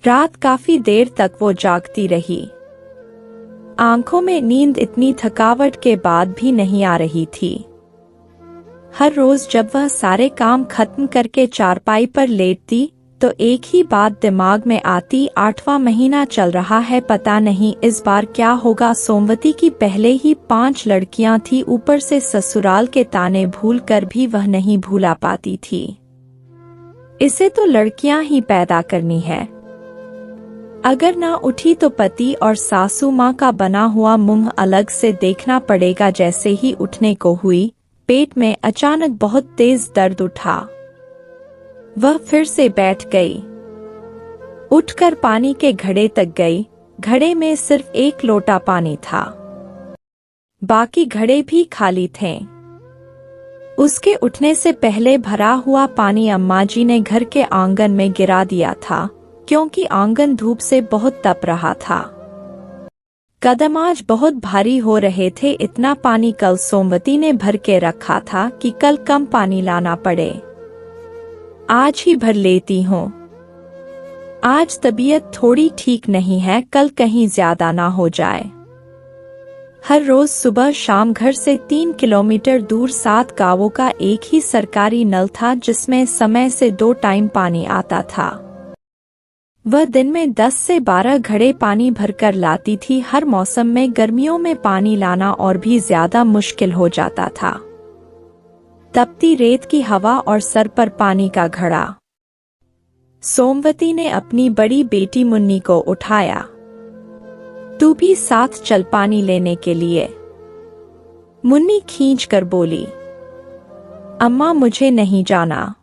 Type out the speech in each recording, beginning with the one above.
रात काफी देर तक वो जागती रही। आंखों में नींद इतनी थकावट के बाद भी नहीं आ रही थी। हर रोज जब वह सारे काम खत्म करके चारपाई पर लेटती तो एक ही बात दिमाग में आती, 8वां महीना चल रहा है, पता नहीं इस बार क्या होगा। सोमवती की पहले ही 5 लड़कियां थी, ऊपर से ससुराल के ताने भूल कर भी वह नहीं भूला पाती थी। इसे तो लड़कियां ही पैदा करनी है। अगर ना उठी तो पति और सासू माँ का बना हुआ मुंह अलग से देखना पड़ेगा। जैसे ही उठने को हुई, पेट में अचानक बहुत तेज दर्द उठा। वह फिर से बैठ गई। उठकर पानी के घड़े तक गई। घड़े में सिर्फ 1 लोटा पानी था, बाकी घड़े भी खाली थे। उसके उठने से पहले भरा हुआ पानी अम्मा जी ने घर के आंगन में गिरा दिया था, क्योंकि आंगन धूप से बहुत तप रहा था। कदम आज बहुत भारी हो रहे थे। इतना पानी कल सोमवती ने भर के रखा था कि कल कम पानी लाना पड़े। आज ही भर लेती हूँ। आज तबीयत थोड़ी ठीक नहीं है, कल कहीं ज्यादा ना हो जाए। हर रोज सुबह शाम घर से 3 किलोमीटर दूर 7 गांवों का एक ही सरकारी नल था, जिसमें समय से 2 टाइम पानी आता था। वह दिन में 10 से 12 घड़े पानी भरकर लाती थी। हर मौसम में गर्मियों में पानी लाना और भी ज्यादा मुश्किल हो जाता था। तपती रेत की हवा और सर पर पानी का घड़ा। सोमवती ने अपनी बड़ी बेटी मुन्नी को उठाया। तू भी साथ चल पानी लेने के लिए। मुन्नी खींच कर बोली, अम्मा मुझे नहीं जाना।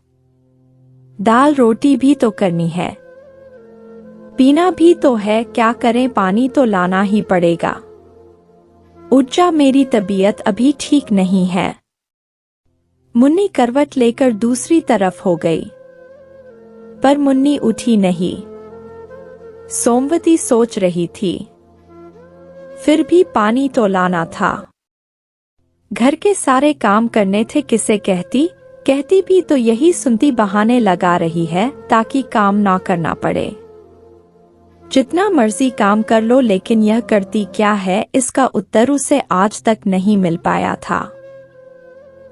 दाल रोटी भी तो करनी है, पीना भी तो है, क्या करें, पानी तो लाना ही पड़ेगा। उठ जा, मेरी तबीयत अभी ठीक नहीं है। मुन्नी करवट लेकर दूसरी तरफ हो गई, पर मुन्नी उठी नहीं। सोमवती सोच रही थी, फिर भी पानी तो लाना था। घर के सारे काम करने थे, किसे कहती भी तो यही सुनती बहाने लगा रही है ताकि काम ना करना पड़े। जितना मर्जी काम कर लो, लेकिन यह करती क्या है, इसका उत्तर उसे आज तक नहीं मिल पाया था।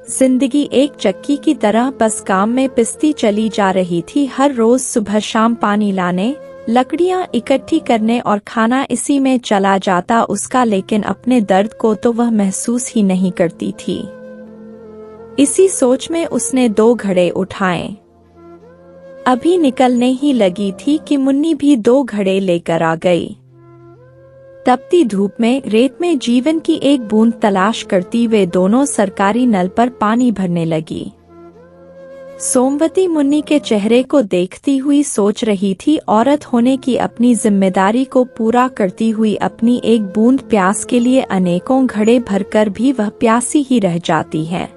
जिंदगी एक चक्की की तरह बस काम में पिसती चली जा रही थी। हर रोज सुबह शाम पानी लाने, लकड़ियां इकट्ठी करने और खाना इसी में चला जाता उसका, लेकिन अपने दर्द को तो वह महसूस ही नहीं करती थी। इसी सोच में उसने 2 घड़े उठाए। अभी निकलने ही लगी थी कि मुन्नी भी 2 घड़े लेकर आ गई। तपती धूप में रेत में जीवन की एक बूंद तलाश करती वे दोनों सरकारी नल पर पानी भरने लगी। सोमवती मुन्नी के चेहरे को देखती हुई सोच रही थी, औरत होने की अपनी जिम्मेदारी को पूरा करती हुई अपनी एक बूंद प्यास के लिए अनेकों घड़े भरकर भी वह प्यासी ही रह जाती है।